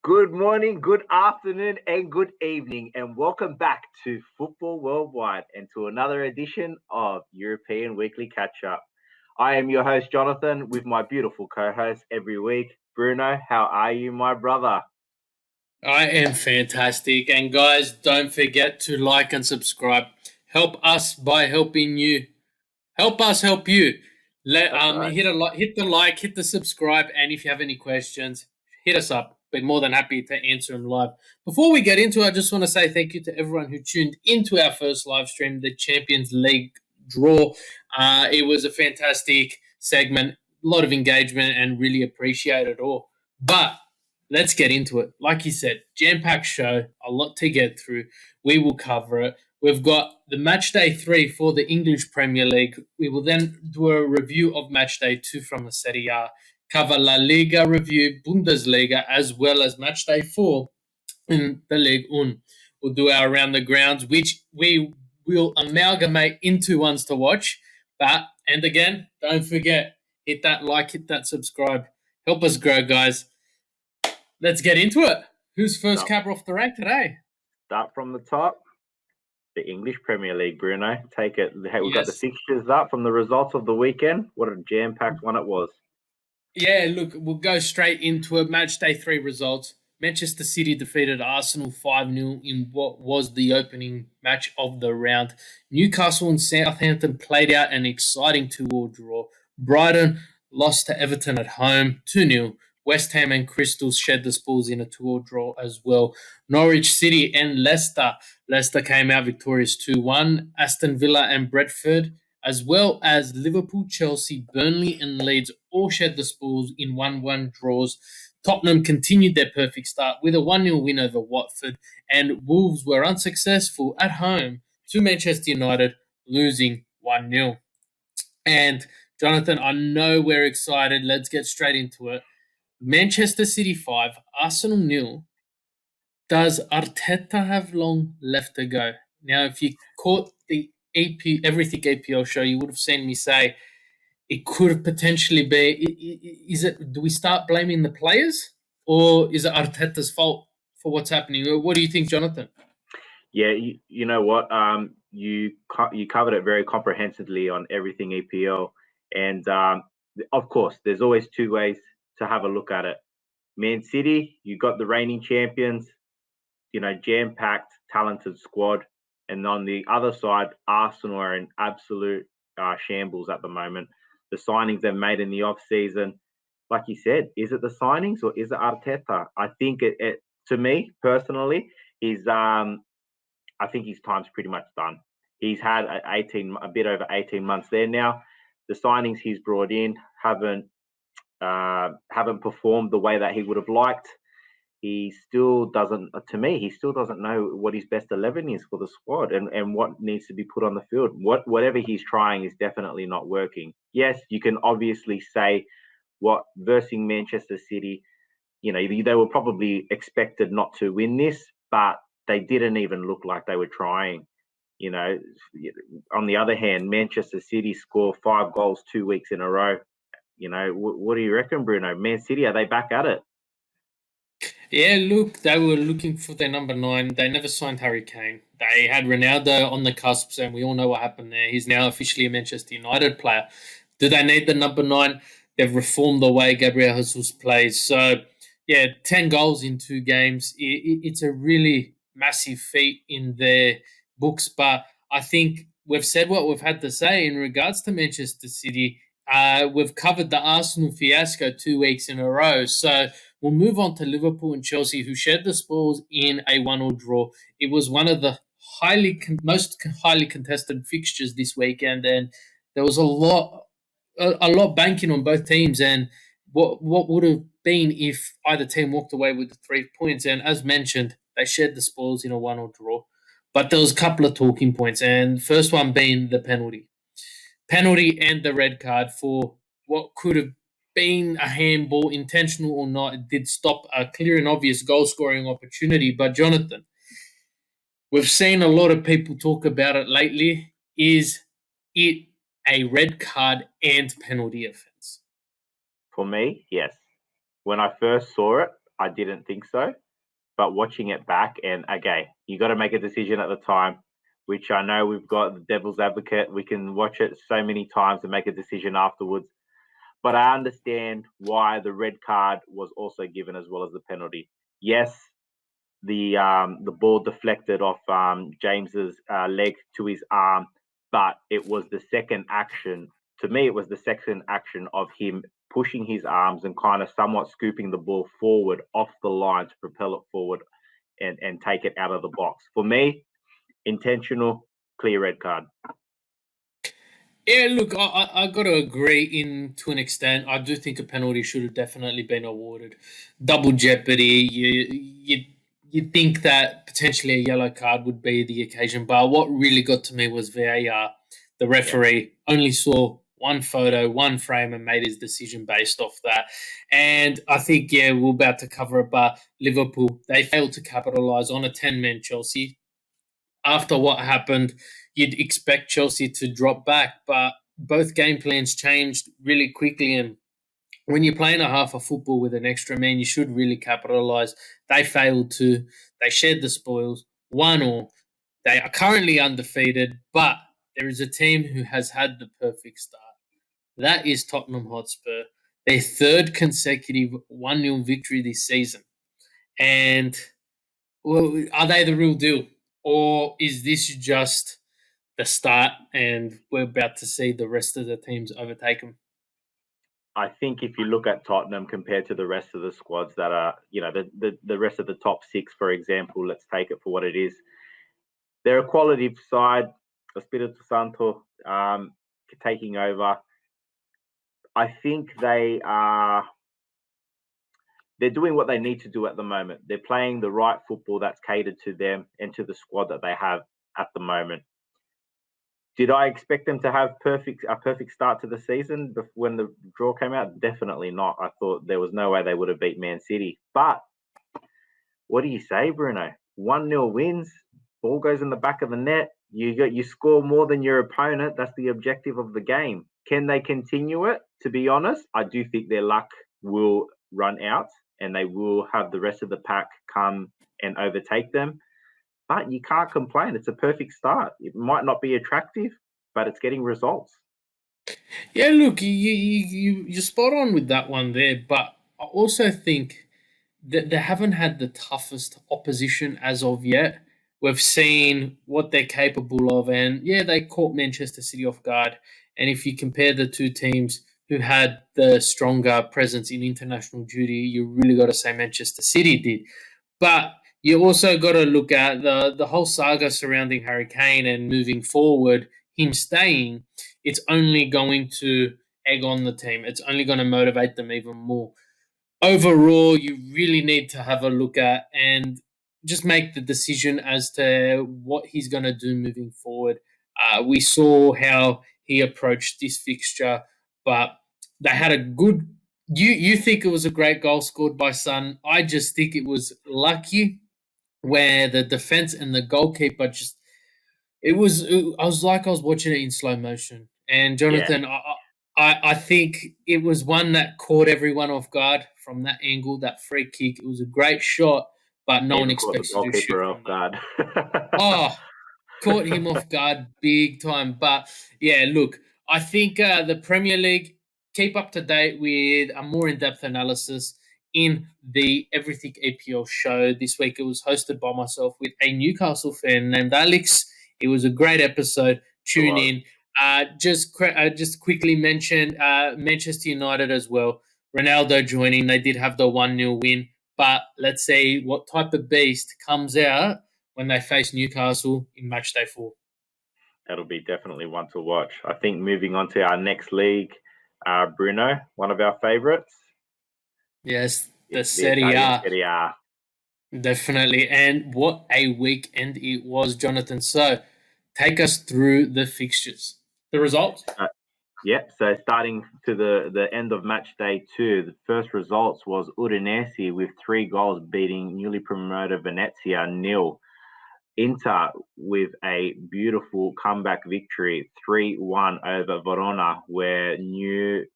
Good morning, good afternoon, and good evening, and welcome back to Football Worldwide and to another edition of European Weekly Catch Up. I am your host, Jonathan, with my beautiful co-host every week, Bruno. How are you, my brother? I am fantastic. And guys, don't forget to like and subscribe. Help us by helping you. Help us help you. Right. Hit the like, hit the subscribe, and if you have any questions, hit us up. We're more than happy to answer them live. Before we get into it, I just want to say thank you to everyone who tuned into our first live stream, the Champions League draw. It was a fantastic segment, a lot of engagement, and really appreciate it all. But let's get into it. Like you said, jam-packed show, a lot to get through. We will cover it. We've got the match day 3 for the English Premier League. We will then do a review of match day 2 from the Serie A, cover La Liga review, Bundesliga, as well as match day 4 in the Ligue 1. We'll do our around the grounds, which we will amalgamate into ones to watch. And again, don't forget, hit that like, hit that subscribe. Help us grow, guys. Let's get into it. Who's first capper off the rank today? Start from the top. The English Premier League, Bruno. Take it. Hey, we've got the Yes. fixtures up from the results of the weekend. What a jam-packed one it was. Yeah, look, we'll go straight into it. Match day 3 results. Manchester City defeated Arsenal 5-0 in what was the opening match of the round. Newcastle and Southampton played out an exciting 2-2 draw. Brighton lost to Everton at home 2-0. West Ham and Crystal shed the spoils in a 2-2 draw as well. Norwich City and Leicester. Leicester came out victorious 2-1. Aston Villa and Brentford, as well as Liverpool, Chelsea, Burnley and Leeds all shed the spoils in 1-1 draws. Tottenham continued their perfect start with a 1-0 win over Watford, and Wolves were unsuccessful at home to Manchester United, losing 1-0. And Jonathan, I know we're excited. Let's get straight into it. Manchester City 5, Arsenal 0. Does Arteta have long left to go? Now, if you caught the Everything EPL show, you would have seen me say it could have potentially be. Is it? Do we start blaming the players, or is it Arteta's fault for what's happening? What do you think, Jonathan? Yeah, you know what? You covered it very comprehensively on Everything EPL, and of course, there's always two ways to have a look at it. Man City, you got the reigning champions, jam-packed, talented squad, and on the other side, Arsenal are in absolute shambles at the moment. The signings they've made in the off season, like you said, is it the signings or is it Arteta? I think it to me personally is I think his time's pretty much done. He's had a bit over 18 months there now. The signings he's brought in haven't performed the way that he would have liked. He still doesn't know what his best 11 is for the squad and what needs to be put on the field. Whatever he's trying is definitely not working. Yes, you can obviously say what versus Manchester City, they were probably expected not to win this, but they didn't even look like they were trying. On the other hand, Manchester City score 5 goals 2 weeks in a row. What do you reckon, Bruno? Man City, are they back at it? Yeah, look, they were looking for their number 9. They never signed Harry Kane. They had Ronaldo on the cusp, and we all know what happened there. He's now officially a Manchester United player. Do they need the number 9? They've reformed the way Gabriel Jesus plays. So, yeah, 10 goals in 2 games. It's a really massive feat in their books. But I think we've said what we've had to say in regards to Manchester City. We've covered the Arsenal fiasco 2 weeks in a row. So we'll move on to Liverpool and Chelsea, who shared the spoils in a 1-1 draw. It was one of the most highly contested fixtures this weekend, and there was a lot banking on both teams. And what would have been if either team walked away with the 3 points? And as mentioned, they shared the spoils in a 1-1 draw. But there was a couple of talking points, and first one being the penalty and the red card for what could have been a handball, intentional or not. It did stop a clear and obvious goal-scoring opportunity. But, Jonathan, we've seen a lot of people talk about it lately. Is it a red card and penalty offence? For me, yes. When I first saw it, I didn't think so. But watching it back, and again, you got to make a decision at the time, which I know we've got the devil's advocate. We can watch it so many times and make a decision afterwards. But I understand why the red card was also given as well as the penalty. Yes, the ball deflected off James's leg to his arm, but it was the second action. To me, it was the second action of him pushing his arms and kind of somewhat scooping the ball forward off the line to propel it forward and take it out of the box. For me, intentional, clear red card. Yeah, look, I got to agree to an extent. I do think a penalty should have definitely been awarded. Double jeopardy. You think that potentially a yellow card would be the occasion, but what really got to me was VAR. The referee only saw one photo, one frame, and made his decision based off that. And I think, we're about to cover it, but Liverpool, they failed to capitalise on a 10-man Chelsea. After what happened, you'd expect Chelsea to drop back, but both game plans changed really quickly. And when you're playing a half of football with an extra man, you should really capitalise. They failed to. They shared the spoils, 1-1. They are currently undefeated, but there is a team who has had the perfect start. That is Tottenham Hotspur, their third consecutive 1-0 victory this season. And, well, are they the real deal? Or is this just the start and we're about to see the rest of the teams overtake them? I think if you look at Tottenham compared to the rest of the squads that are, the rest of the top six, for example, let's take it for what it is. They're a quality side, Espirito Santo taking over. I think they're doing what they need to do at the moment. They're playing the right football that's catered to them and to the squad that they have at the moment. Did I expect them to have a perfect start to the season when the draw came out? Definitely not. I thought there was no way they would have beat Man City. But what do you say, Bruno? 1-0 wins, ball goes in the back of the net. You score more than your opponent. That's the objective of the game. Can they continue it? To be honest, I do think their luck will run out and they will have the rest of the pack come and overtake them. But you can't complain. It's a perfect start. It might not be attractive, but it's getting results. Yeah, look, you're spot on with that one there. But I also think that they haven't had the toughest opposition as of yet. We've seen what they're capable of. And, they caught Manchester City off guard. And if you compare the two teams who had the stronger presence in international duty, you really got to say Manchester City did. But you also got to look at the whole saga surrounding Harry Kane and moving forward, him staying, it's only going to egg on the team. It's only going to motivate them even more. Overall, you really need to have a look at and just make the decision as to what he's going to do moving forward. We saw how he approached this fixture, but they had a good... You think it was a great goal scored by Son. I just think it was lucky where the defense and the goalkeeper I was like I was watching it in slow motion. And Jonathan, I think it was one that caught everyone off guard from that angle, that free kick. It was a great shot, but no one expects to do shit off guard. Caught him off guard big time. But look, I think the Premier League, keep up to date with a more in-depth analysis in the Everything EPL show. This week it was hosted by myself with a Newcastle fan named Alex. It was a great episode. Tune in. Just quickly mention Manchester United as well. Ronaldo joining. They did have the 1-0 win. But let's see what type of beast comes out when they face Newcastle in match day 4. That'll be definitely one to watch. I think moving on to our next league, Bruno, one of our favourites. Yes, the Serie A. Definitely. And what a weekend it was, Jonathan. So take us through the fixtures. The results? So starting to the end of match day 2, the first results was Udinese with 3 goals beating newly promoted Venezia 0. Inter with a beautiful comeback victory 3-1 over Verona, where new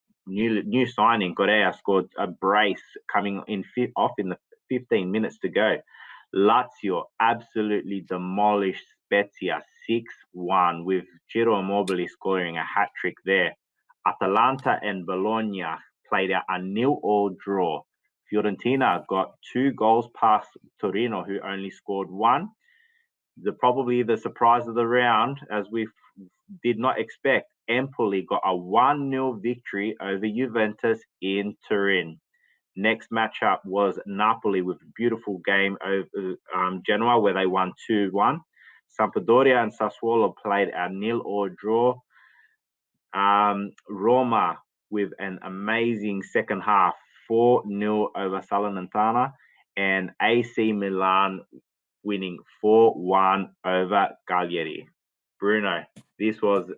signing Correa scored a brace coming in off in the 15 minutes to go. Lazio absolutely demolished Spezia 6-1 with Ciro Immobile scoring a hat-trick there. Atalanta and Bologna played out a 0-0 draw. Fiorentina got 2 goals past Torino, who only scored 1. Probably the surprise of the round, as we did not expect, Empoli got a 1-0 victory over Juventus in Turin. Next matchup was Napoli with a beautiful game over Genoa, where they won 2-1. Sampdoria and Sassuolo played a 0-0 draw. Roma with an amazing second half, 4-0 over Salernitana, and AC Milan winning 4-1 over Cagliari. Bruno, this was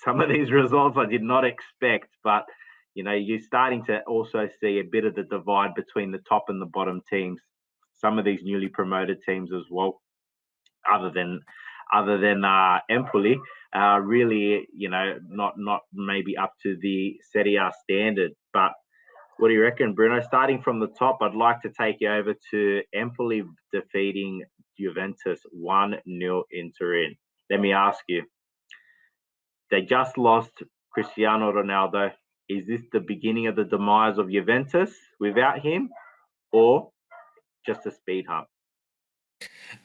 some of these results I did not expect, but you're starting to also see a bit of the divide between the top and the bottom teams. Some of these newly promoted teams as well, other than Empoli, really, not maybe up to the Serie A standard. But what do you reckon, Bruno? Starting from the top, I'd like to take you over to Empoli defeating Juventus 1-0 in Turin. Let me ask you, they just lost Cristiano Ronaldo. Is this the beginning of the demise of Juventus without him, or just a speed hump?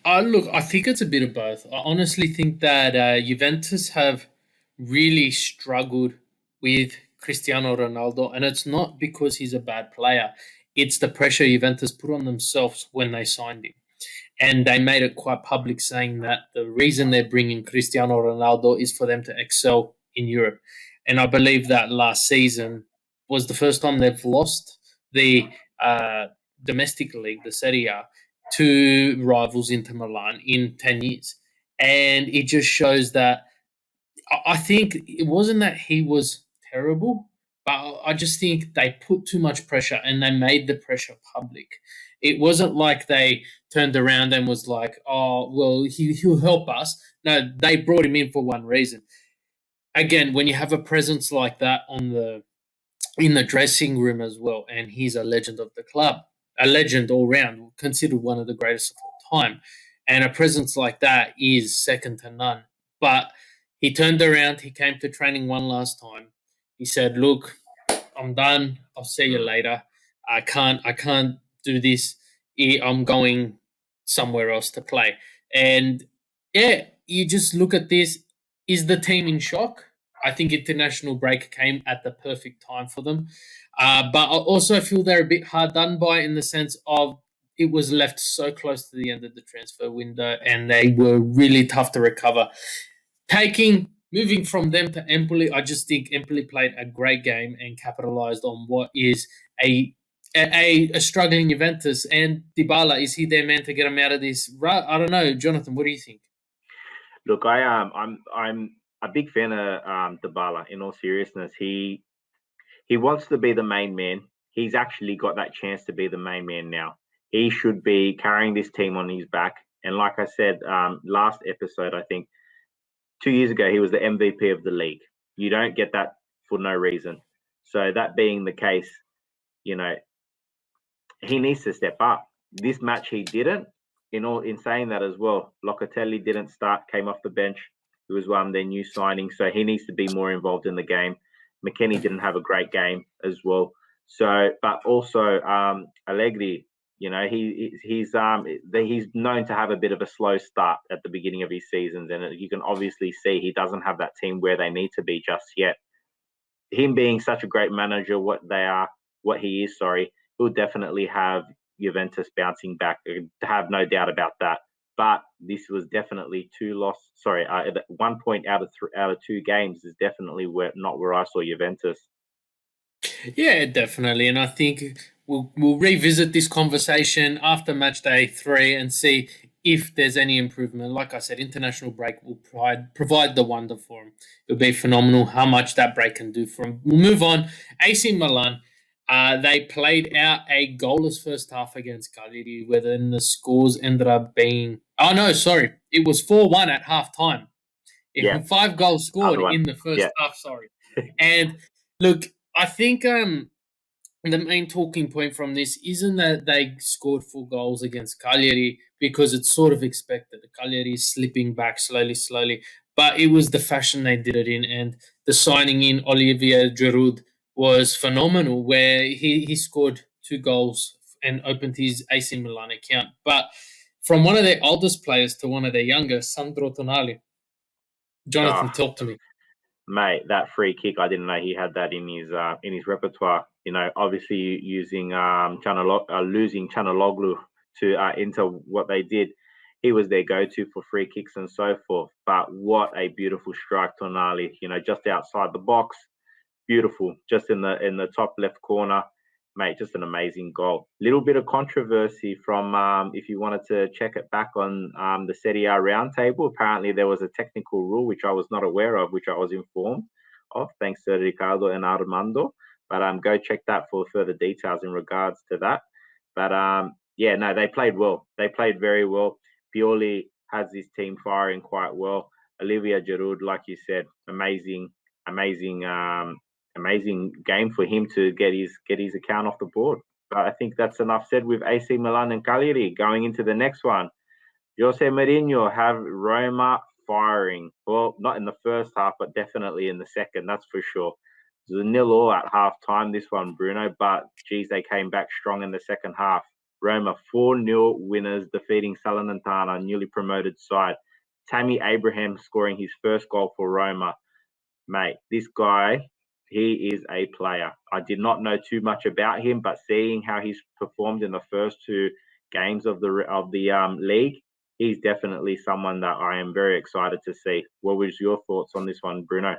Look, I think it's a bit of both. I honestly think that Juventus have really struggled with Cristiano Ronaldo, and it's not because he's a bad player. It's the pressure Juventus put on themselves when they signed him. And they made it quite public, saying that the reason they're bringing Cristiano Ronaldo is for them to excel in Europe. And I believe that last season was the first time they've lost the domestic league, the Serie A, to rivals Inter Milan in 10 years. And it just shows that I think it wasn't that he was terrible, but I just think they put too much pressure and they made the pressure public. It wasn't like they turned around and was like, oh, well, he'll help us. No, they brought him in for one reason. Again, when you have a presence like that in the dressing room as well, and he's a legend of the club, a legend all round, considered one of the greatest of all time, and a presence like that is second to none. But he turned around, he came to training one last time. He said, look, I'm done. I'll see you later. I can't do this. I'm going somewhere else to play. And yeah, you just look at this. Is the team in shock? I think international break came at the perfect time for them. But I also feel they're a bit hard done by in the sense of it was left so close to the end of the transfer window and they were really tough to recover. Moving from them to Empoli, I just think Empoli played a great game and capitalized on what is a struggling Juventus. And Dybala, is he their man to get him out of this? I don't know, Jonathan. What do you think? Look, I'm a big fan of Dybala. In all seriousness, he wants to be the main man. He's actually got that chance to be the main man now. He should be carrying this team on his back. And like I said last episode, I think 2 years ago, he was the MVP of the league. You don't get that for no reason. So that being the case, he needs to step up. This match, he didn't. In saying that as well, Locatelli didn't start, came off the bench. He was one of their new signings, so he needs to be more involved in the game. McKennie didn't have a great game as well. So, but also Allegri, he's known to have a bit of a slow start at the beginning of his seasons, and you can obviously see he doesn't have that team where they need to be just yet. Him being such a great manager, he is, he'll definitely have Juventus bouncing back. Have no doubt about that. But this was definitely 1 point out of 2 games is definitely not where I saw Juventus. Yeah, definitely. And I think we'll revisit this conversation after match day 3 and see if there's any improvement. Like I said, international break will provide the wonder for him. It'll be phenomenal how much that break can do for him. We'll move on. AC Milan. They played out a goalless first half against Cagliari, where then the scores ended up being... Oh, no, sorry. It was 4-1 at halftime. Yeah. 5 goals scored in the first half, And look, I think the main talking point from this isn't that they scored 4 goals against Cagliari, because it's sort of expected. Cagliari is slipping back slowly, but it was the fashion they did it in, and the signing in Olivier Giroud was phenomenal, where he scored 2 goals and opened his AC Milan account. But from one of their oldest players to one of their younger, Sandro Tonali. Oh, Jonathan, talk to me. mate, that free kick, I didn't know he had that in his repertoire. Obviously using losing Chanaloglu to into what they did. He was their go-to for free kicks and so forth. But what a beautiful strike, Tonali! Just outside the box, beautiful, just in the top left corner, mate. Just an amazing goal. Little bit of controversy from if you wanted to check it back on the Serie A roundtable. Apparently, there was a technical rule which I was not aware of, which I was informed of thanks to Ricardo and Armando. But go check that for further details in regards to that. But yeah, no, they played well. They played very well. Pioli has his team firing quite well. Olivia Giroud, like you said, amazing amazing game for him to get his account off the board. But I think that's enough said with AC Milan and Cagliari. Going into the next one, Jose Mourinho have Roma firing. Well, not in the first half, but definitely in the second. That's for sure. It was a 0-0 at half time, this one, Bruno. But geez, they came back strong in the second half. Roma 4-0 winners, defeating Salernitana, newly promoted side. Tammy Abraham scoring his first goal for Roma. Mate, this guy, he is a player. I did not know too much about him, but seeing how he's performed in the first 2 games of the league, he's definitely someone that I am very excited to see. What was your thoughts on this one, Bruno?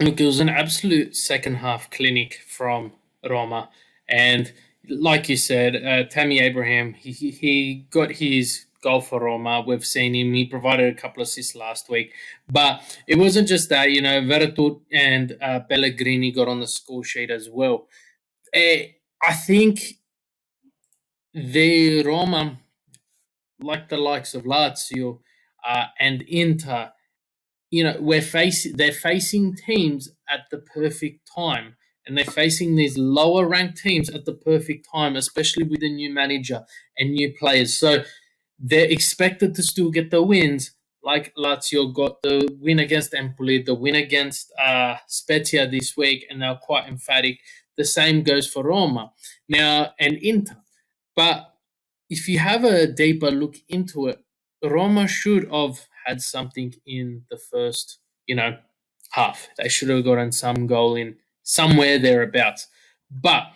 Look, it was an absolute second half clinic from Roma. And like you said, Tammy Abraham, he got his goal for Roma. We've seen him. He provided a couple of assists last week. But it wasn't just that, Veretout and Pellegrini got on the score sheet as well. I think the Roma, like the likes of Lazio and Inter, they're facing teams at the perfect time, and they're facing these lower ranked teams at the perfect time, especially with a new manager and new players. So they're expected to still get the wins, like Lazio got the win against Empoli, the win against Spezia this week, and they're quite emphatic. The same goes for Roma now and Inter. But if you have a deeper look into it, Roma should have had something in the first, half. They should have gotten some goal in somewhere thereabouts. But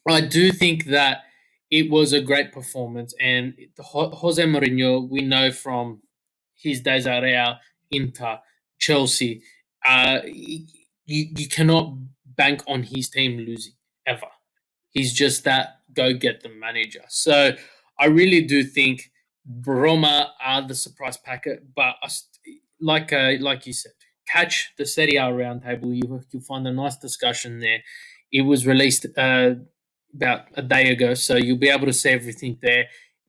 I do think that it was a great performance, and Jose Mourinho, we know from his days at Real, Inter, Chelsea, you cannot bank on his team losing ever. He's just that go get the manager. So I really do think Roma are the surprise packet, but like you said, catch the Serie A roundtable. You'll find a nice discussion there. It was released about a day ago, so you'll be able to see everything there.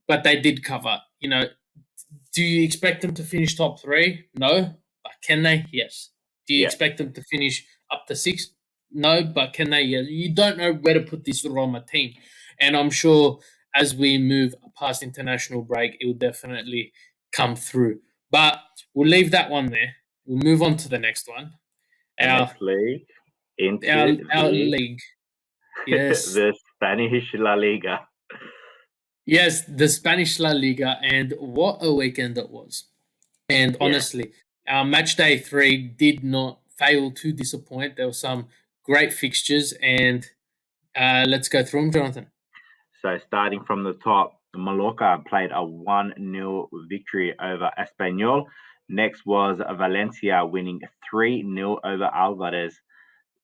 But they did cover. Do you expect them to finish top 3? No, but can they? Yes. Do you Yeah, expect them to finish up to 6? No, but can they? Yes. You don't know where to put this Roma team, and I'm sure as we move past international break, it will definitely come through. But we'll leave that one there. We'll move on to the next one. the Our next league our into our league. Yes. the Spanish La Liga. Yes, the Spanish La Liga, and what a weekend it was. And Yeah. honestly, our match day 3 did not fail to disappoint. There were some great fixtures, and let's go through them, Jonathan. So starting from the top, Mallorca played a 1-0 victory over Espanyol. Next was Valencia winning 3-0 over Alvarez.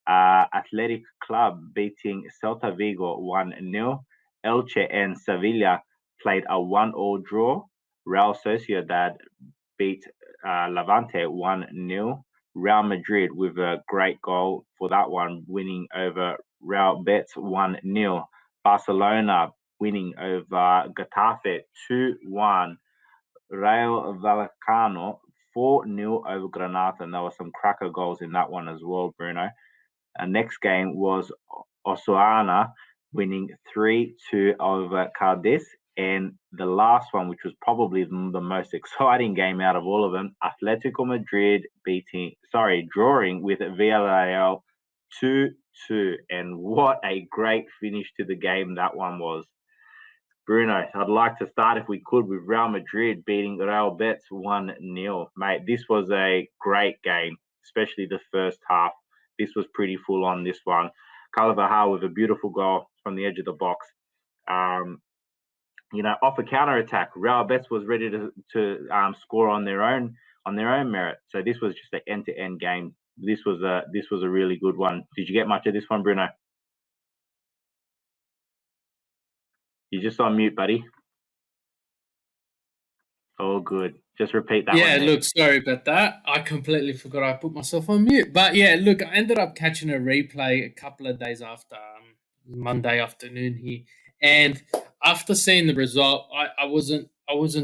Athletic Club beating Celta Vigo 1-0. Elche and Sevilla played a 1-all draw. Real Sociedad beat Levante 1-0. Real Madrid with a great goal for that one, winning over Real Betis 1-0. Barcelona winning over Getafe 2-1. Rayo Vallecano 4-0 over Granada, and there were some cracker goals in that one as well, Bruno. Next game was Osasuna winning 3-2 over Cadiz. And the last one, which was probably the most exciting game out of all of them, Atletico Madrid drawing with Villarreal 2-2. And what a great finish to the game that one was. Bruno, I'd like to start, if we could, with Real Madrid beating Real Betis 1-0. Mate, this was a great game, especially the first half. This was pretty full on, this one. Carvajal with a beautiful goal from the edge of the box. Off a counter attack, Real Betis was ready to score on their own merit. So this was just an end-to-end game. This was a really good one. Did you get much of this one, Bruno? You're just on mute, buddy. Oh, good. Just repeat that one. Yeah, look, sorry about that. I completely forgot I put myself on mute. But yeah, look, I ended up catching a replay a couple of days after Monday afternoon here. And after seeing the result, I wasn't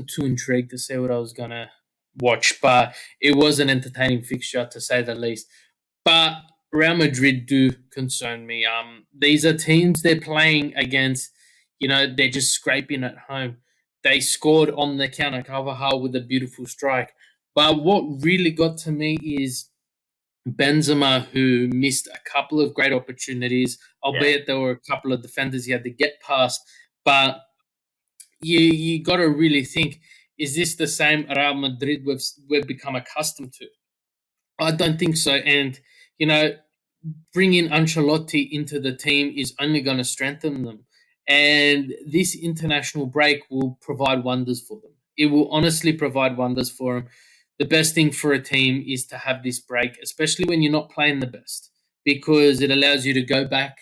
too intrigued to see what I was gonna watch, but it was an entertaining fixture to say the least. But Real Madrid do concern me. These are teams they're playing against. They're just scraping at home. They scored on the counter, Carvajal with a beautiful strike. But what really got to me is Benzema, who missed a couple of great opportunities, albeit there were a couple of defenders he had to get past. But you got to really think, is this the same Real Madrid we've become accustomed to? I don't think so. And, bringing Ancelotti into the team is only going to strengthen them. And this international break will provide wonders for them. It will honestly provide wonders for them. The best thing for a team is to have this break, especially when you're not playing the best, because it allows you to go back,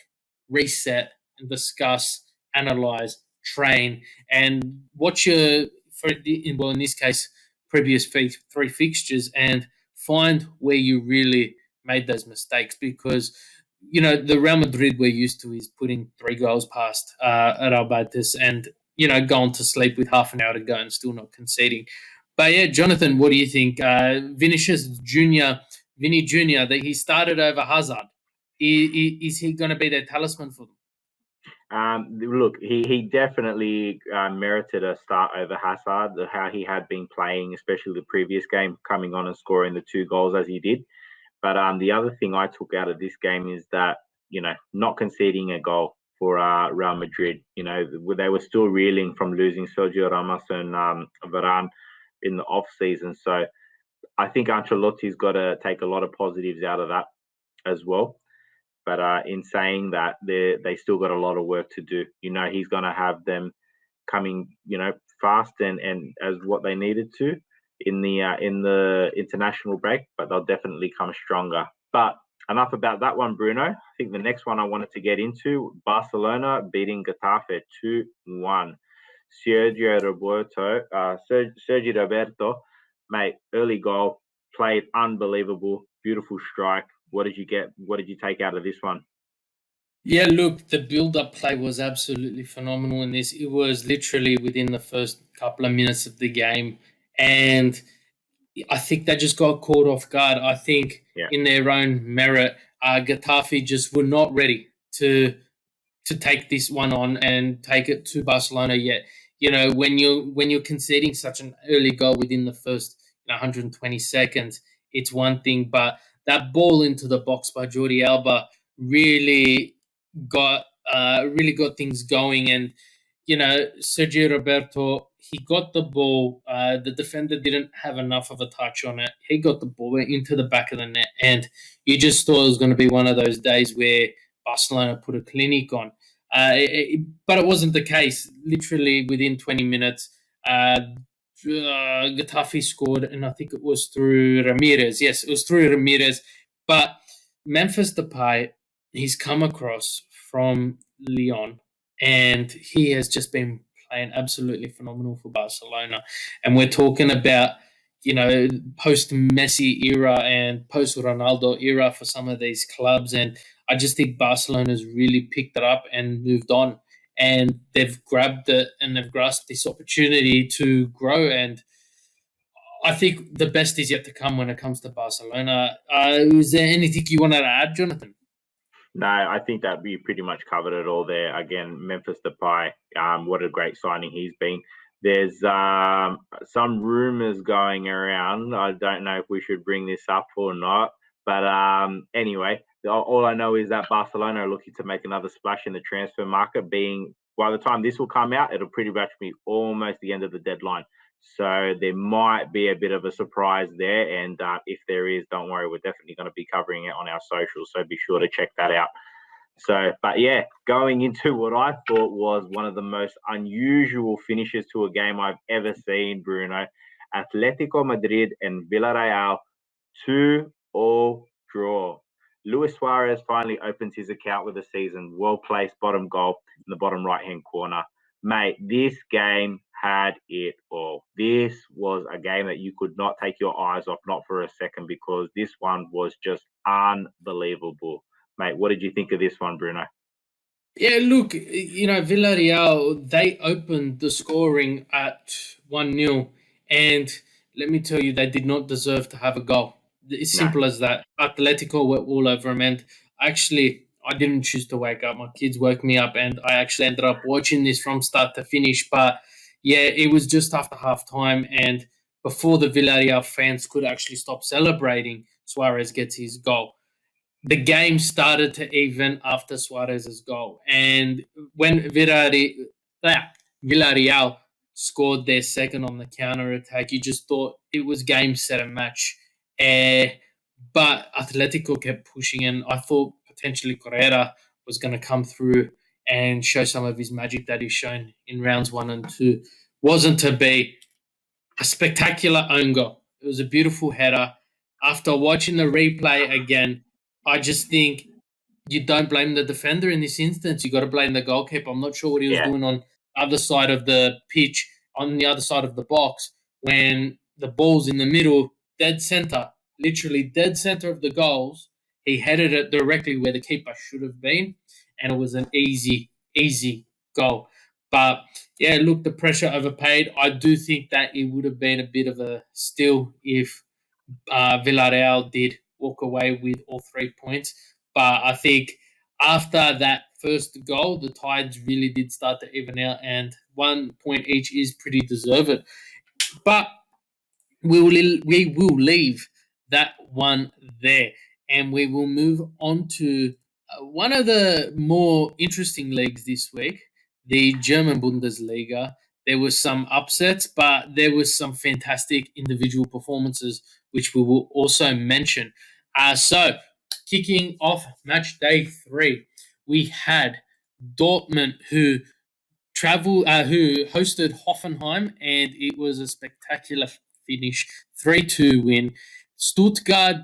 reset, and discuss, analyze, train, and watch in this case, previous three fixtures, and find where you really made those mistakes. Because the Real Madrid we're used to is putting 3 goals past Real Betis and going to sleep with half an hour to go and still not conceding. But yeah, Jonathan, what do you think? Vinny Jr., that he started over Hazard. Is he going to be their talisman for them? Look, he definitely merited a start over Hazard, how he had been playing, especially the previous game, coming on and scoring the 2 goals as he did. But the other thing I took out of this game is that, not conceding a goal for Real Madrid. They were still reeling from losing Sergio Ramos and Varane in the off-season. So I think Ancelotti's got to take a lot of positives out of that as well. But in saying that, they still got a lot of work to do. He's going to have them coming, fast and as what they needed to in the international break, but they'll definitely come stronger. But enough about that one, Bruno. I think the next one I wanted to get into, Barcelona beating Getafe 2-1. Sergio Roberto, mate, early goal, played unbelievable, beautiful strike. What did you get? What did you take out of this one? Yeah, look, the build-up play was absolutely phenomenal in this. It was literally within the first couple of minutes of the game, and I think they just got caught off guard. I think in their own merit, Getafe just were not ready to take this one on and take it to Barcelona yet. When you're conceding such an early goal within the first 120 seconds, it's one thing, but that ball into the box by Jordi Alba really got things going. And Sergio Roberto, he got the ball. The defender didn't have enough of a touch on it. He got the ball into the back of the net, and you just thought it was going to be one of those days where Barcelona put a clinic on. But it wasn't the case. Literally within 20 minutes, Getafe scored, and I think it was through Ramirez. Yes, it was through Ramirez. But Memphis Depay, he's come across from Lyon, and he has just been playing absolutely phenomenal for Barcelona. And we're talking about, post-Messi era and post-Ronaldo era for some of these clubs. And I just think Barcelona's really picked it up and moved on. And they've grabbed it and they've grasped this opportunity to grow. And I think the best is yet to come when it comes to Barcelona. Is there anything you want to add, Jonathan? No, I think that we pretty much covered it all there. Again, Memphis Depay, what a great signing he's been. There's some rumors going around. I don't know if we should bring this up or not. But anyway, all I know is that Barcelona are looking to make another splash in the transfer market. Being by the time this will come out, it'll pretty much be almost the end of the deadline. So there might be a bit of a surprise there. And if there is, don't worry, we're definitely going to be covering it on our socials. So be sure to check that out. So, but yeah, going into what I thought was one of the most unusual finishes to a game I've ever seen, Bruno. Atletico Madrid and Villarreal 2-2 draw. Luis Suarez finally opens his account with the season. Well-placed bottom goal in the bottom right-hand corner. Mate, this game had it all. This was a game that you could not take your eyes off, not for a second, because this one was just unbelievable. Mate, what did you think of this one, Bruno? Yeah, look, Villarreal, they opened the scoring at 1-0, and let me tell you, they did not deserve to have a goal. It's simple as that. Atletico were all over them, and actually, I didn't choose to wake up. My kids woke me up, and I actually ended up watching this from start to finish. But yeah, it was just after half time, and before the Villarreal fans could actually stop celebrating, Suarez gets his goal. The game started to even after Suarez's goal. And when Villarreal scored their second on the counter attack, you just thought it was game, set, and match. But Atletico kept pushing, and I thought potentially Correa was going to come through and show some of his magic that he's shown in rounds 1 and 2. Wasn't to be. A spectacular own goal. It was a beautiful header. After watching the replay again, I just think you don't blame the defender in this instance. You got to blame the goalkeeper. I'm not sure what he was doing on the other side of the pitch, on the other side of the box, when the ball's in the middle, dead center, literally dead center of the goals. He headed it directly where the keeper should have been, and it was an easy, easy goal. But yeah, look, the pressure overpaid. I do think that it would have been a bit of a steal if Villarreal did walk away with all 3 points. But I think after that first goal, the tides really did start to even out, and 1 point each is pretty deserved. But we will leave that one there, and we will move on to one of the more interesting leagues this week, the German Bundesliga. There were some upsets, but there was some fantastic individual performances, which we will also mention. So, kicking off match day 3, we had Dortmund, who who hosted Hoffenheim, and it was a spectacular finish, 3-2 win. Stuttgart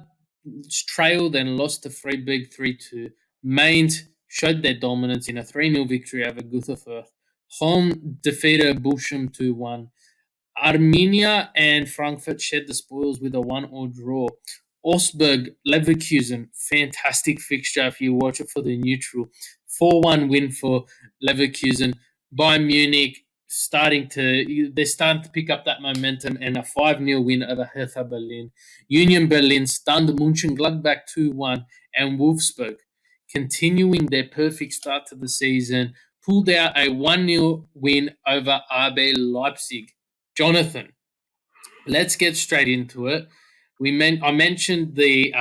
trailed and lost to Freiburg 3-2. Mainz showed their dominance in a 3-0 victory over Gütersloh. Home defeated Bochum 2-1. Arminia and Frankfurt shared the spoils with a 1-1 draw. Augsburg, Leverkusen, fantastic fixture if you watch it for the neutral. 4-1 win for Leverkusen. Bayern Munich they're starting to pick up that momentum, and a 5-0 win over Hertha Berlin. Union Berlin stunned Mönchengladbach 2-1, and Wolfsburg, continuing their perfect start to the season, pulled out a 1-0 win over RB Leipzig. Jonathan, let's get straight into it. I mentioned the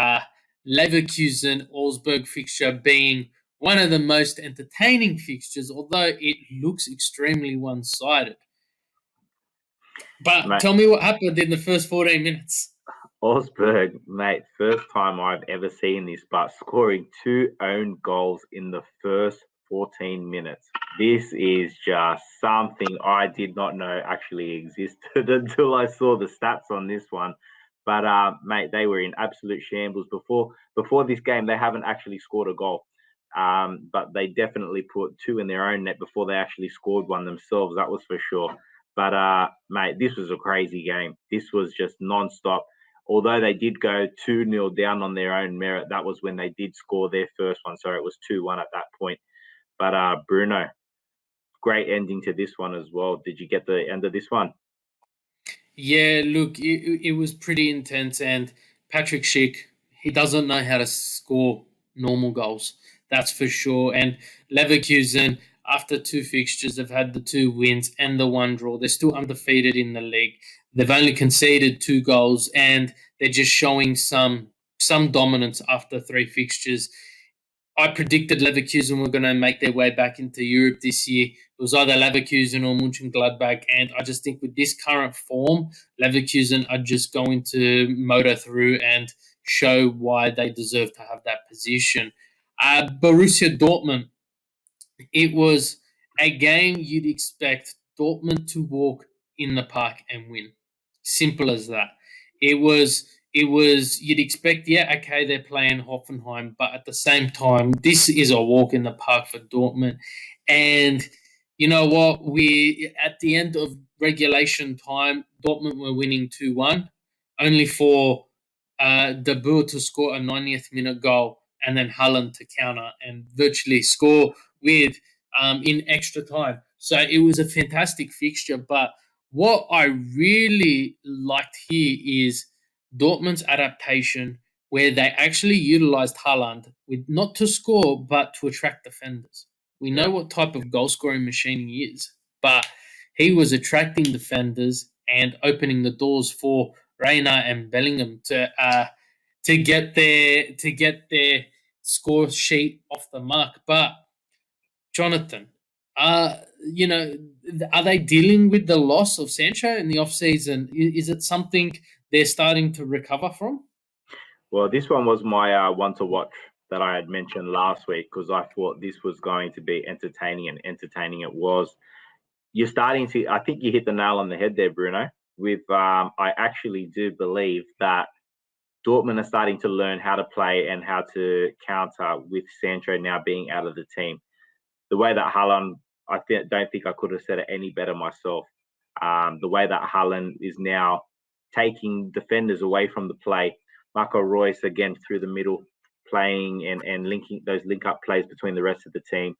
Leverkusen Augsburg fixture being one of the most entertaining fixtures, although it looks extremely one-sided. But tell me what happened in the first 14 minutes. Augsburg, mate, first time I've ever seen this, but scoring 2 own goals in the first 14 minutes. This is just something I did not know actually existed until I saw the stats on this one. But mate, they were in absolute shambles before this game. They haven't actually scored a goal, but they definitely put 2 in their own net before they actually scored one themselves. That was for sure. But mate, this was a crazy game. This was just non-stop. Although they did go 2-0 down on their own merit, that was when they did score their first one. So it was 2-1 at that point. But Bruno, great ending to this one as well. Did you get the end of this one? Yeah, look, it was pretty intense. And Patrick Schick, he doesn't know how to score normal goals. That's for sure. And Leverkusen, after 2 fixtures, they've had the 2 wins and the 1 draw. They're still undefeated in the league. They've only conceded 2 goals, and they're just showing some dominance after 3 fixtures. I predicted Leverkusen were going to make their way back into Europe this year. It was either Leverkusen or Mönchengladbach, and I just think with this current form, Leverkusen are just going to motor through and show why they deserve to have that position. Borussia Dortmund, it was a game you'd expect Dortmund to walk in the park and win. Simple as that. It was you'd expect, yeah, okay, they're playing Hoffenheim, but at the same time, this is a walk in the park for Dortmund. And you know what? We at the end of regulation time, Dortmund were winning 2-1, only for De Boer to score a 90th minute goal and then Haaland to counter and virtually score with in extra time. So it was a fantastic fixture. But what I really liked here is Dortmund's adaptation, where they actually utilized Haaland with not to score but to attract defenders. We know what type of goal scoring machine he is, but he was attracting defenders and opening the doors for Reina and Bellingham to get their score sheet off the mark. But Jonathan, you know, are they dealing with the loss of Sancho in the offseason? Is it something they're starting to recover from? Well, this one was my one to watch that I had mentioned last week because I thought this was going to be entertaining, and entertaining it was. You're starting to, I think you hit the nail on the head there, Bruno. With I actually do believe that Dortmund are starting to learn how to play and how to counter with Sancho now being out of the team. The way that Haaland, don't think I could have said it any better myself. The way that Haaland is now taking defenders away from the play. Marco Reus again through the middle, playing and linking those link-up plays between the rest of the team.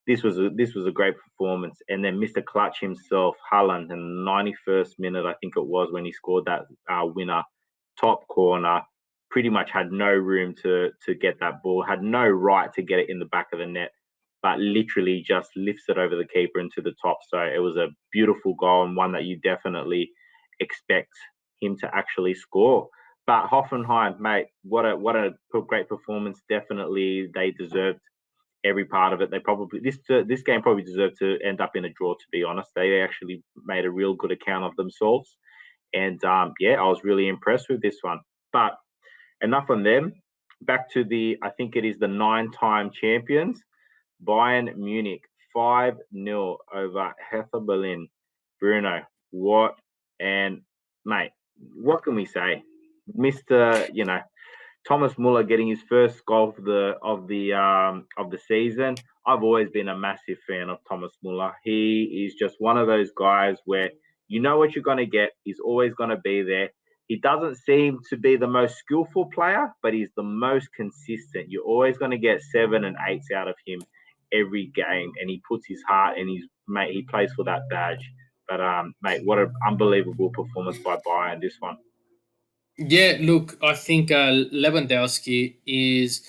This was a great performance. And then Mr. Clutch himself, Haaland, in the 91st minute, I think it was, when he scored that winner, top corner, pretty much had no room to get that ball, had no right to get it in the back of the net, but literally just lifts it over the keeper into the top. So it was a beautiful goal and one that you definitely expect him to actually score. But Hoffenheim, mate, what a great performance. Definitely, they deserved every part of it. They probably this game probably deserved to end up in a draw. To be honest, they actually made a real good account of themselves, and yeah, I was really impressed with this one. But enough on them. Back to I think it is the 9-time champions, Bayern Munich, 5-0 over Hertha Berlin. Bruno, mate, what can we say? Mr. Thomas Muller getting his first goal of the season. I've always been a massive fan of Thomas Muller. He is just one of those guys where you know what you're going to get. He's always going to be there. He doesn't seem to be the most skillful player, but he's the most consistent. You're always going to get 7 and 8s out of him every game, and he puts his heart and he plays for that badge. But mate, what an unbelievable performance by Bayern this one. Yeah, look, I think Lewandowski is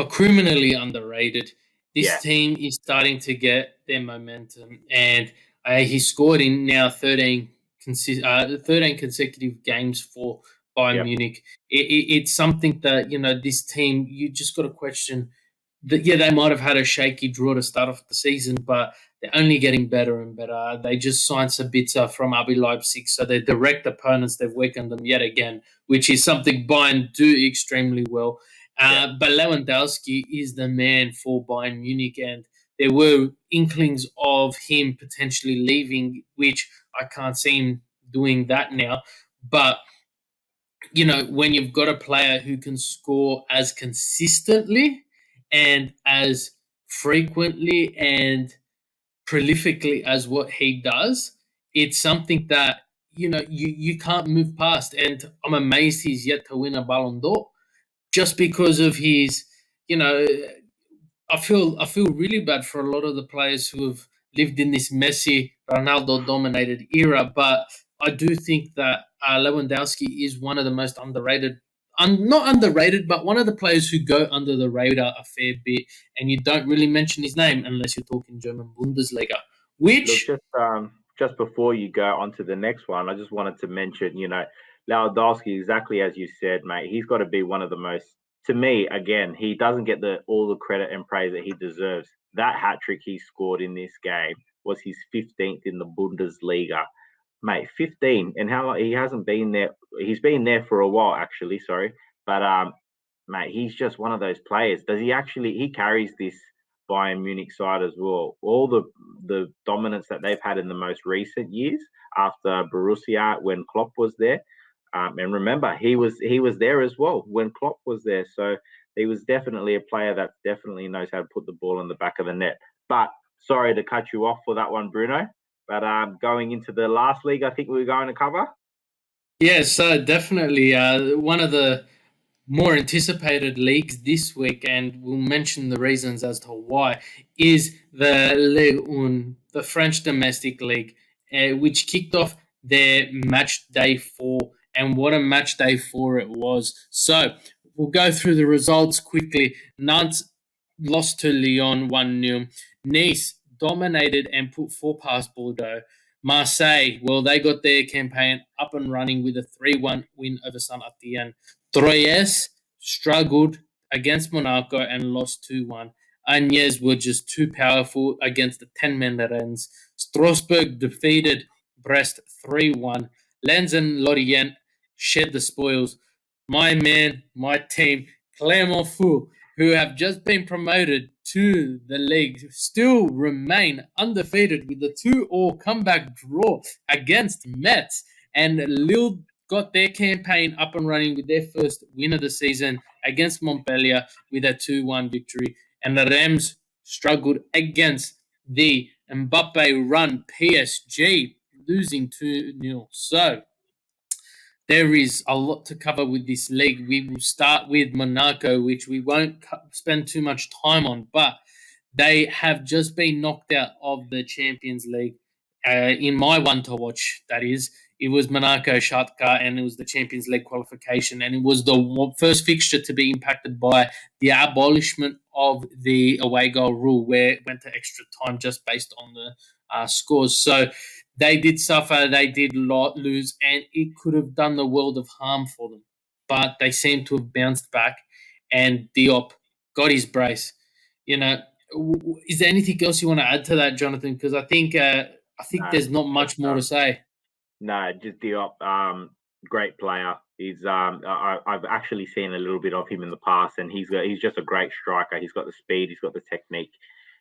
criminally underrated. This team is starting to get their momentum, and he scored in now 13 consecutive games for Bayern Munich. It's something that, this team, you just got to question that. Yeah, they might have had a shaky draw to start off the season, but they're only getting better and better. They just signed Sabitzer from RB Leipzig, so their direct opponents, they've weakened them yet again, which is something Bayern do extremely well. But Lewandowski is the man for Bayern Munich, and there were inklings of him potentially leaving, which I can't see him doing that now. But, when you've got a player who can score as consistently and as frequently and prolifically as what he does, it's something that, you can't move past. And I'm amazed he's yet to win a Ballon d'Or, just because of his, I feel really bad for a lot of the players who have lived in this Messi, Ronaldo-dominated era, but I do think that Lewandowski is one of the most underrated not underrated, but one of the players who go under the radar a fair bit, and you don't really mention his name unless you're talking German Bundesliga. Look, Which, just before you go on to the next one, I just wanted to mention, Lewandowski, exactly as you said, mate. He's got to be one of the most. To me, again, he doesn't get all the credit and praise that he deserves. That hat trick he scored in this game was his 15th in the Bundesliga, mate. 15, and how long he hasn't been there? He's been there for a while, actually. Sorry, but mate, he's just one of those players. Does he actually? He carries this Bayern Munich side as well. All the dominance that they've had in the most recent years after Borussia when Klopp was there. And remember, he was there as well when Klopp was there. So he was definitely a player that definitely knows how to put the ball in the back of the net. But sorry to cut you off for that one, Bruno. But going into the last league, I think we were going to cover. yeah, so definitely one of the more anticipated leagues this week, and we'll mention the reasons as to why, is the Ligue 1, the French domestic league, which kicked off their match day 4, and what a match day 4 it was. So we'll go through the results quickly. Nantes lost to Lyon 1-0. Nice dominated and put 4 past Bordeaux. Marseille, well, they got their campaign up and running with a 3-1 win over Saint-Étienne. Troyes struggled against Monaco and lost 2-1. Agnes were just too powerful against the 10-man Rennes. Strasbourg defeated Brest 3-1. Lens and Lorient shed the spoils. My man, my team, Clermont-Foot, who have just been promoted to the league, still remain undefeated with a 2-2 comeback draw against Metz. And Lille got their campaign up and running with their first win of the season against Montpellier with a 2-1 victory. And the Reims struggled against the Mbappe-run PSG, losing 2-0. So there is a lot to cover with this league. We will start with Monaco, which we won't spend too much time on, but they have just been knocked out of the Champions League. In my one to watch, that is, it was Monaco Shakhtar, and it was the Champions League qualification, and it was the first fixture to be impacted by the abolishment of the away goal rule, where it went to extra time just based on the scores. So they did suffer, they did lose, and it could have done the world of harm for them. But they seem to have bounced back, and Diop got his brace. Is there anything else you want to add to that, Jonathan? Because I think No, there's not much more to say. No, just Diop, great player. I've actually seen a little bit of him in the past, and he's just a great striker. He's got the speed, he's got the technique,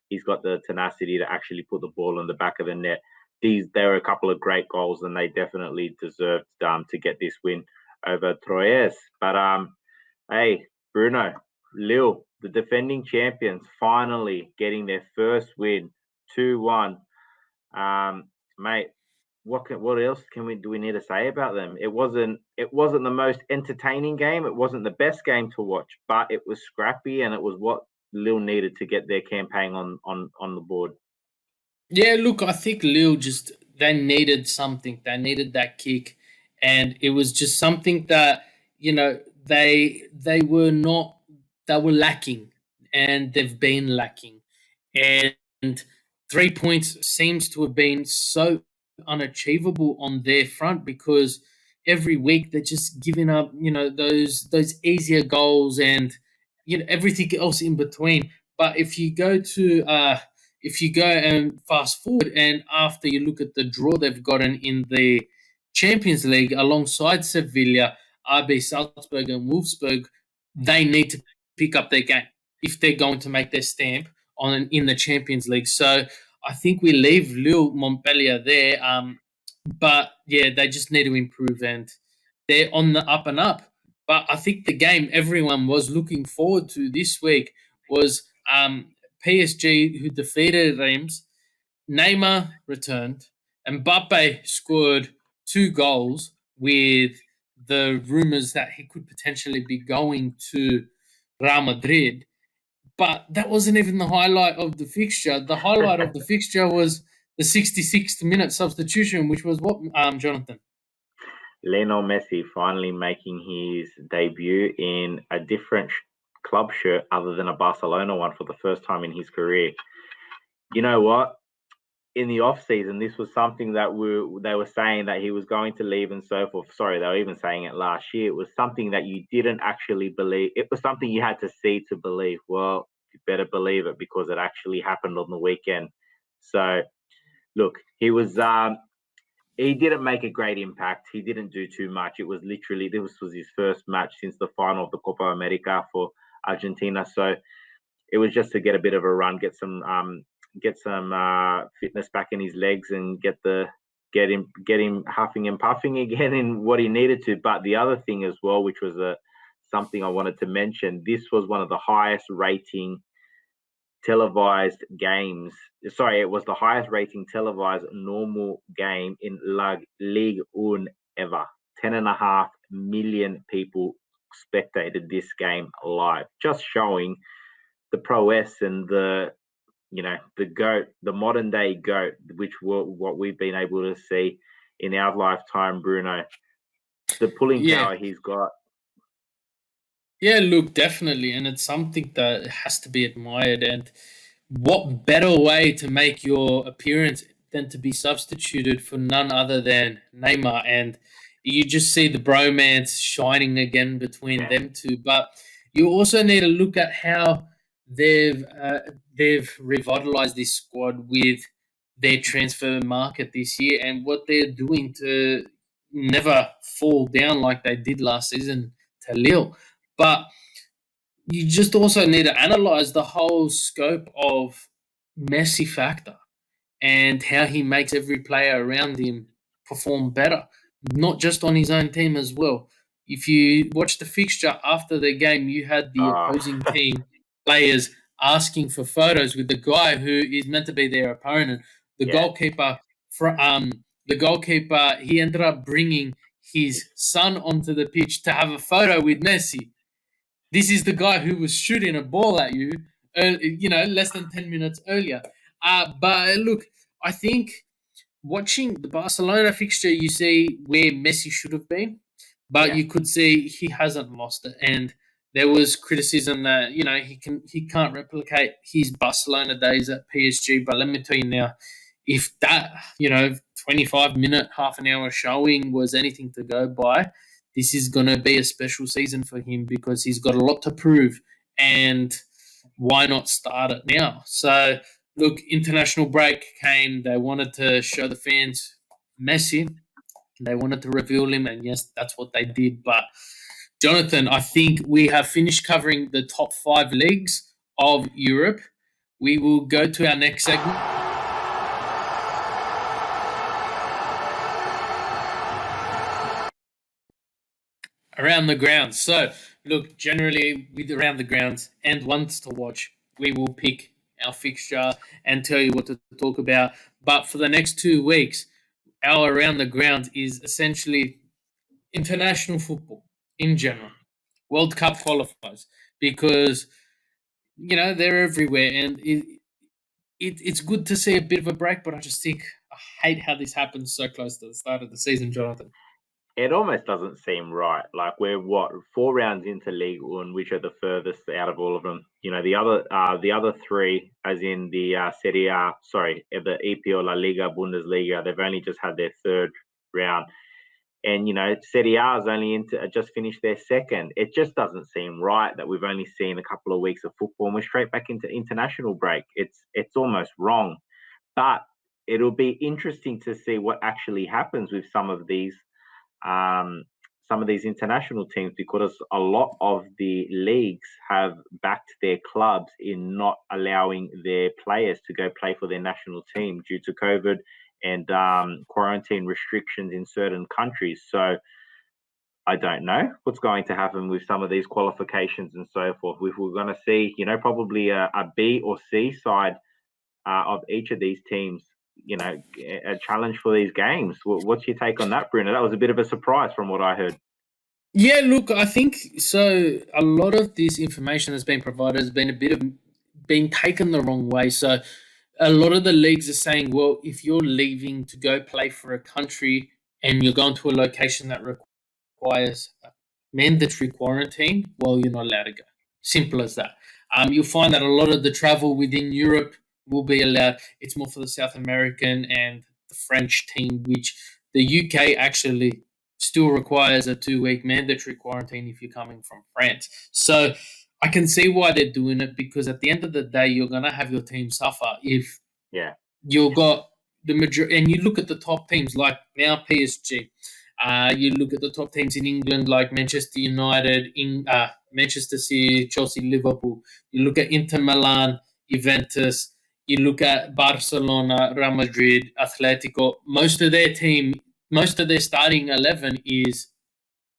he's got the tenacity to actually put the ball in the back of the net. There were a couple of great goals, and they definitely deserved to get this win over Troyes. But hey, Bruno, Lille, the defending champions, finally getting their first win, 2-1. Mate, what else do we need to say about them? It wasn't the most entertaining game. It wasn't the best game to watch, but it was scrappy, and it was what Lille needed to get their campaign on the board. Yeah, look, I think Lille they needed something. They needed that kick, and it was just something that they were not. They were lacking, and they've been lacking, and 3 points seems to have been so unachievable on their front, because every week they're just giving up, those easier goals and everything else in between. But if you go and fast forward, and after you look at the draw they've gotten in the Champions League alongside Sevilla, RB Salzburg and Wolfsburg, they need to pick up their game if they're going to make their stamp in the Champions League. So I think we leave Lille Montpellier there. But yeah, they just need to improve, and they're on the up and up. But I think the game everyone was looking forward to this week was PSG, who defeated Reims. Neymar returned. Mbappe scored 2 goals, with the rumours that he could potentially be going to Real Madrid. But that wasn't even the highlight of the fixture. The highlight of the fixture was the 66th minute substitution, which was what, Jonathan? Lionel Messi finally making his debut in a different club shirt other than a Barcelona one for the first time in his career. You know what? In the off season, this was something that they were saying that he was going to leave and so forth. Sorry, they were even saying it last year. It was something that you didn't actually believe. It was something you had to see to believe. Well, you better believe it because it actually happened on the weekend. So, look, he didn't make a great impact. He didn't do too much. It was literally this was his first match since the final of the Copa America for Argentina. So it was just to get a bit of a run, get some fitness back in his legs, and get him huffing and puffing again in what he needed to. But the other thing as well, which was something I wanted to mention, this was one of the highest rating televised games. Sorry, it was the highest rating televised normal game in Ligue 1 ever. 10.5 million people spectated this game live, just showing the prowess and the GOAT, the modern day GOAT, which what we've been able to see in our lifetime, Bruno. The pulling power he's got. Yeah, look, definitely. And it's something that has to be admired. And what better way to make your appearance than to be substituted for none other than Neymar? And you just see the bromance shining again between them two. But you also need to look at how they've revitalized this squad with their transfer market this year and what they're doing to never fall down like they did last season to Lille. But you just also need to analyze the whole scope of Messi factor and how he makes every player around him perform better, not just on his own team as well. If you watch the fixture after the game, you had the opposing team players asking for photos with the guy who is meant to be their opponent. Goalkeeper, he ended up bringing his son onto the pitch to have a photo with Messi. This is the guy who was shooting a ball at you, less than 10 minutes earlier. But look, I think watching the Barcelona fixture, you see where Messi should have been, but you could see he hasn't lost it. And there was criticism that he can't replicate his Barcelona days at PSG. But let me tell you now, if that 25-minute, half an hour showing was anything to go by, this is going to be a special season for him because he's got a lot to prove, and why not start it now? So, look, international break came. They wanted to show the fans Messi. They wanted to reveal him, and yes, that's what they did. But, Jonathan, I think we have finished covering the top 5 leagues of Europe. We will go to our next segment. Around the grounds. So, look, generally with around the grounds and ones to watch, we will pick our fixture and tell you what to talk about. But for the next 2 weeks, our around the grounds is essentially international football in general, World Cup qualifiers, because they're everywhere, and it's good to see a bit of a break. But I just think I hate how this happens so close to the start of the season, Jonathan. It almost doesn't seem right. Like we're 4 rounds into League One, which are the furthest out of all of them. The other 3, as in the Serie A, the EPL La Liga, Bundesliga, they've only just had their 3rd round, and Serie A has only just finished their 2nd. It just doesn't seem right that we've only seen a couple of weeks of football and we're straight back into international break. It's almost wrong, but it'll be interesting to see what actually happens with some of these international teams, because a lot of the leagues have backed their clubs in not allowing their players to go play for their national team due to COVID and quarantine restrictions in certain countries. So I don't know what's going to happen with some of these qualifications and so forth. We're going to see, probably a B or C side of each of these teams, a challenge for these games. What's your take on that, Bruno? That was a bit of a surprise from what I heard. Yeah, look, I think so. A lot of this information that's been provided has been being taken the wrong way. So a lot of the leagues are saying, well, if you're leaving to go play for a country and you're going to a location that requires mandatory quarantine, well, you're not allowed to go. Simple as that. You'll find that a lot of the travel within Europe will be allowed. It's more for the South American and the French team, which the UK actually still requires a 2-week mandatory quarantine if you're coming from France. So I can see why they're doing it, because at the end of the day, you're going to have your team suffer if you've got the majority. And you look at the top teams like now PSG. You look at the top teams in England like Manchester United, Manchester City, Chelsea, Liverpool. You look at Inter Milan, Juventus. You look at Barcelona, Real Madrid, Atletico. Most of their starting 11 is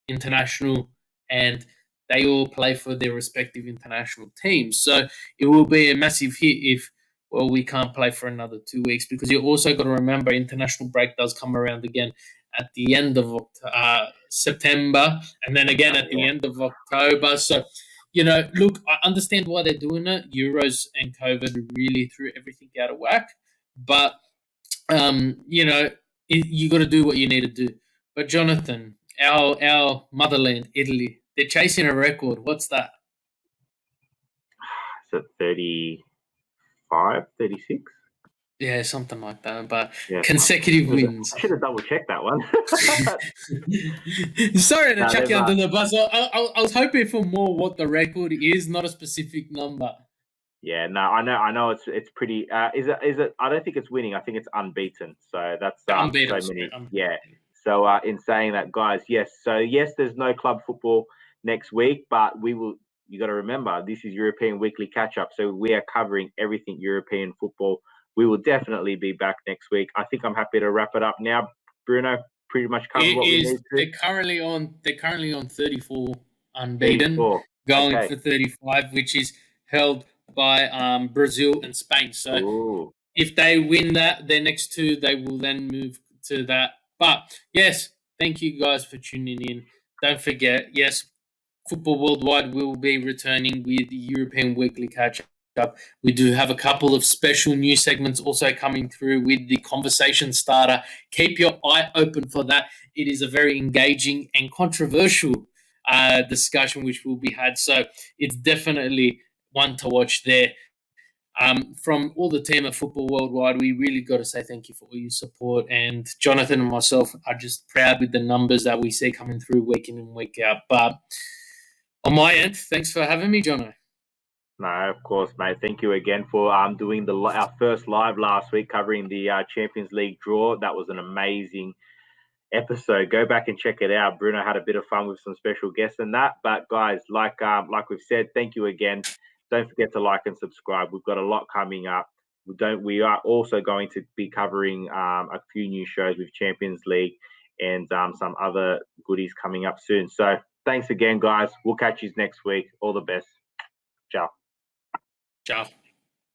international, and they all play for their respective international teams. So it will be a massive hit if, well, we can't play for another 2 weeks, because you also got to remember international break does come around again at the end of September, and then again at the end of October. So, look, I understand why they're doing it. Euros and COVID really threw everything out of whack. But, you got to do what you need to do. But, Jonathan, our motherland, Italy, they're chasing a record. What's that? Is it 35, 36? Yeah, something like that. But consecutive wins. I should have double-checked that one. Sorry to chuck you under the bus. I was hoping for more what the record is, not a specific number. Yeah, no, I know it's pretty. Is it? I don't think it's winning. I think it's unbeaten. So that's unbeaten. So many. Yeah. So in saying that, guys, yes. So yes, there's no club football next week, but we will. You got to remember, this is European Weekly Catch-Up, so we are covering everything European football. We will definitely be back next week. I think I'm happy to wrap it up now. Bruno, pretty much covered what we need to. They're currently on 34 unbeaten, 34. Going for 35, which is held by Brazil and Spain. So if they win their next two, they will then move to that. But yes, thank you guys for tuning in. Don't forget, yes, Football Worldwide will be returning with the European Weekly Catch-Up. We do have a couple of special news segments also coming through with the conversation starter. Keep your eye open for that. It is a very engaging and controversial discussion which will be had. So it's definitely one to watch there. From all the team at Football Worldwide, we really got to say thank you for all your support. And Jonathan and myself are just proud with the numbers that we see coming through week in and week out. But on my end, thanks for having me, Jono. No, of course, mate. Thank you again for doing our first live last week covering the Champions League draw. That was an amazing episode. Go back and check it out. Bruno had a bit of fun with some special guests and that. But guys, like we've said, thank you again. Don't forget to like and subscribe. We've got a lot coming up. We are also going to be covering a few new shows with Champions League and some other goodies coming up soon. So thanks again, guys. We'll catch you next week. All the best. Ciao. Ciao.